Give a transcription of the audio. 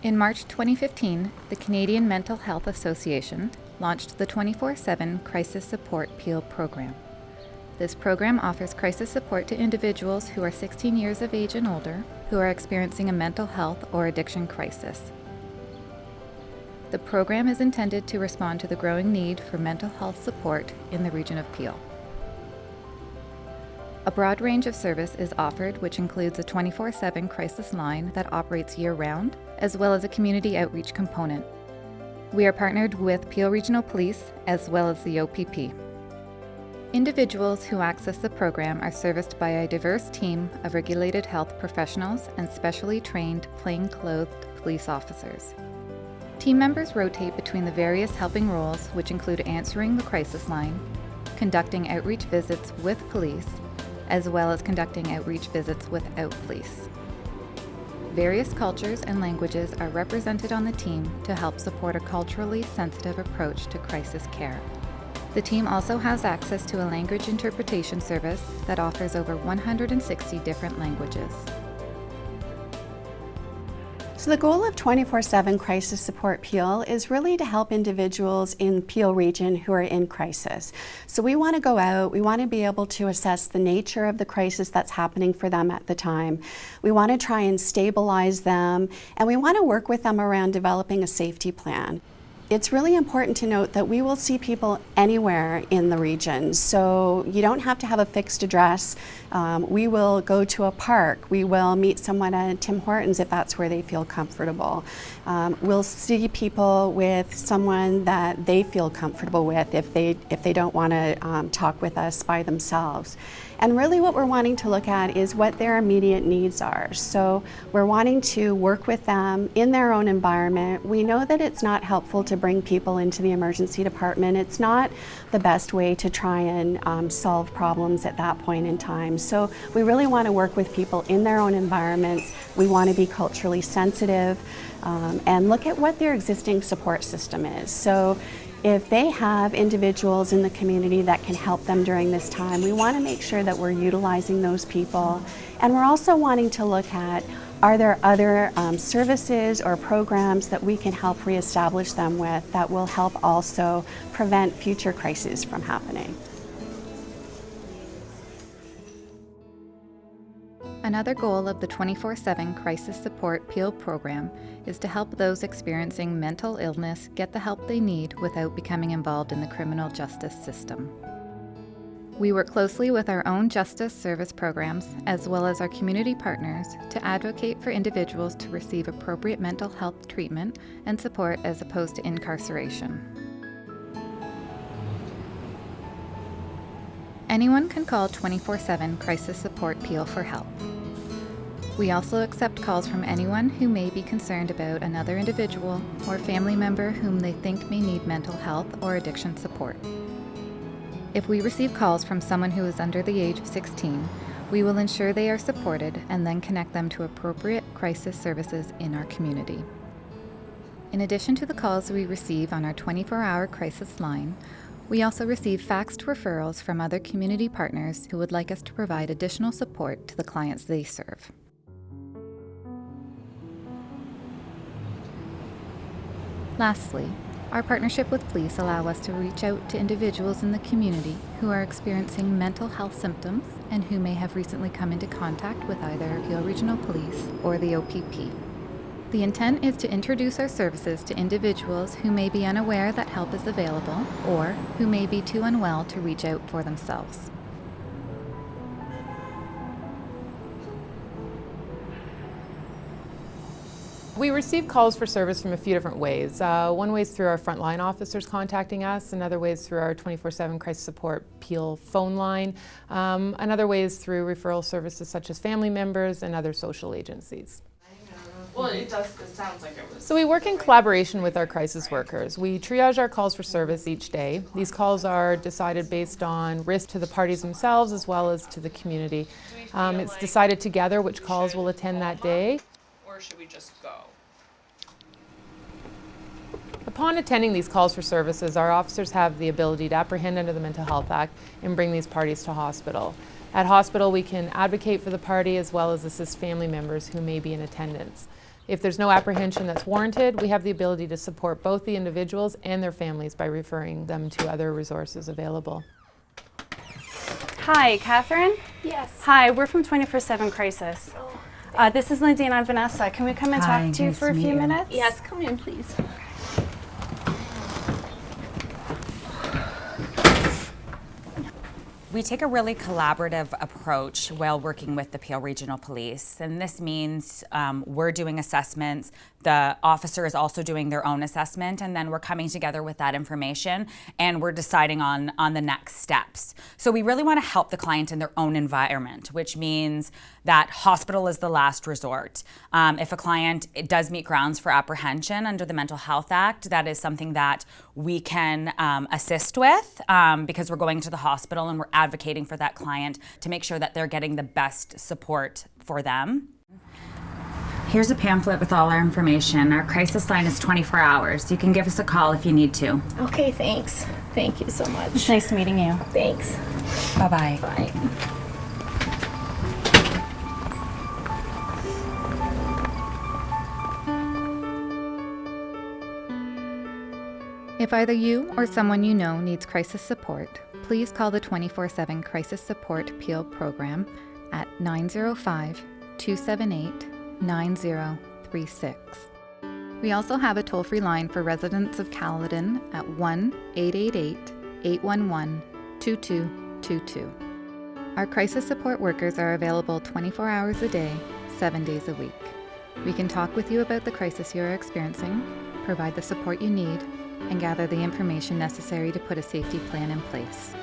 In March 2015, the Canadian Mental Health Association launched the 24/7 Crisis Support Peel program. This program offers crisis support to individuals who are 16 years of age and older who are experiencing a mental health or addiction crisis. The program is intended to respond to the growing need for mental health support in the region of Peel. A broad range of service is offered, which includes a 24/7 crisis line that operates year-round, as well as a community outreach component. We are partnered with Peel Regional Police as well as the OPP. Individuals who access the program are serviced by a diverse team of regulated health professionals and specially trained plain-clothed police officers. Team members rotate between the various helping roles, which include answering the crisis line, conducting outreach visits with police, as well as conducting outreach visits without police. Various cultures and languages are represented on the team to help support a culturally sensitive approach to crisis care. The team also has access to a language interpretation service that offers over 160 different languages. So the goal of 24/7 Crisis Support Peel is really to help individuals in Peel region who are in crisis. So we want to go out, we want to be able to assess the nature of the crisis that's happening for them at the time. We want to try and stabilize them, and we want to work with them around developing a safety plan. It's really important to note that we will see people anywhere in the region, so you don't have to have a fixed address. We will go to a park. We will meet someone at Tim Hortons if that's where they feel comfortable. We'll see people with someone that they feel comfortable with if they don't want to talk with us by themselves. And really what we're wanting to look at is what their immediate needs are. So we're wanting to work with them in their own environment. We know that it's not helpful to bring people into the emergency department. It's not the best way to try and solve problems at that point in time. So we really want to work with people in their own environments. We want to be culturally sensitive and look at what their existing support system is. So if they have individuals in the community that can help them during this time, we want to make sure that we're utilizing those people. And we're also wanting to look at, are there other services or programs that we can help reestablish them with that will help also prevent future crises from happening. Another goal of the 24/7 Crisis Support Peel program is to help those experiencing mental illness get the help they need without becoming involved in the criminal justice system. We work closely with our own justice service programs as well as our community partners to advocate for individuals to receive appropriate mental health treatment and support as opposed to incarceration. Anyone can call 24/7 Crisis Support Peel for help. We also accept calls from anyone who may be concerned about another individual or family member whom they think may need mental health or addiction support. If we receive calls from someone who is under the age of 16, we will ensure they are supported and then connect them to appropriate crisis services in our community. In addition to the calls we receive on our 24-hour crisis line, we also receive faxed referrals from other community partners who would like us to provide additional support to the clients they serve. Lastly, our partnership with police allow us to reach out to individuals in the community who are experiencing mental health symptoms and who may have recently come into contact with either Peel Regional Police or the OPP. The intent is to introduce our services to individuals who may be unaware that help is available or who may be too unwell to reach out for themselves. We receive calls for service from a few different ways. One way is through our frontline officers contacting us, another way is through our 24/7 Crisis Support Peel phone line, another way is through referral services such as family members and other social agencies. Well, it sounds like it was. So we work in collaboration with our crisis workers. We triage our calls for service each day. These calls are decided based on risk to the parties themselves as well as to the community. It's decided together which calls will attend that day. Or should we just go? Upon attending these calls for services, our officers have the ability to apprehend under the Mental Health Act and bring these parties to hospital. At hospital, we can advocate for the party as well as assist family members who may be in attendance. If there's no apprehension that's warranted, we have the ability to support both the individuals and their families by referring them to other resources available. Hi, Catherine? Yes. Hi, we're from 24/7 Crisis. This is Lindsay and I'm Vanessa. Can we come and talk to you for a few minutes? Yes, come in, please. We take a really collaborative approach while working with the Peel Regional Police, and this means we're doing assessments, the officer is also doing their own assessment, and then we're coming together with that information and we're deciding on the next steps. So we really want to help the client in their own environment, which means that hospital is the last resort. If a client does meet grounds for apprehension under the Mental Health Act, that is something that we can assist with because we're going to the hospital and we're advocating for that client to make sure that they're getting the best support for them. Here's a pamphlet with all our information. Our crisis line is 24 hours. You can give us a call if you need to. Okay, thanks. Thank you so much. It's nice meeting you. Thanks. Bye-bye. Bye. If either you or someone you know needs crisis support, please call the 24/7 Crisis Support Peel Program at 905-278-9036. We also have a toll-free line for residents of Caledon at 1-888-811-2222. Our crisis support workers are available 24 hours a day, 7 days a week. We can talk with you about the crisis you are experiencing, provide the support you need, and gather the information necessary to put a safety plan in place.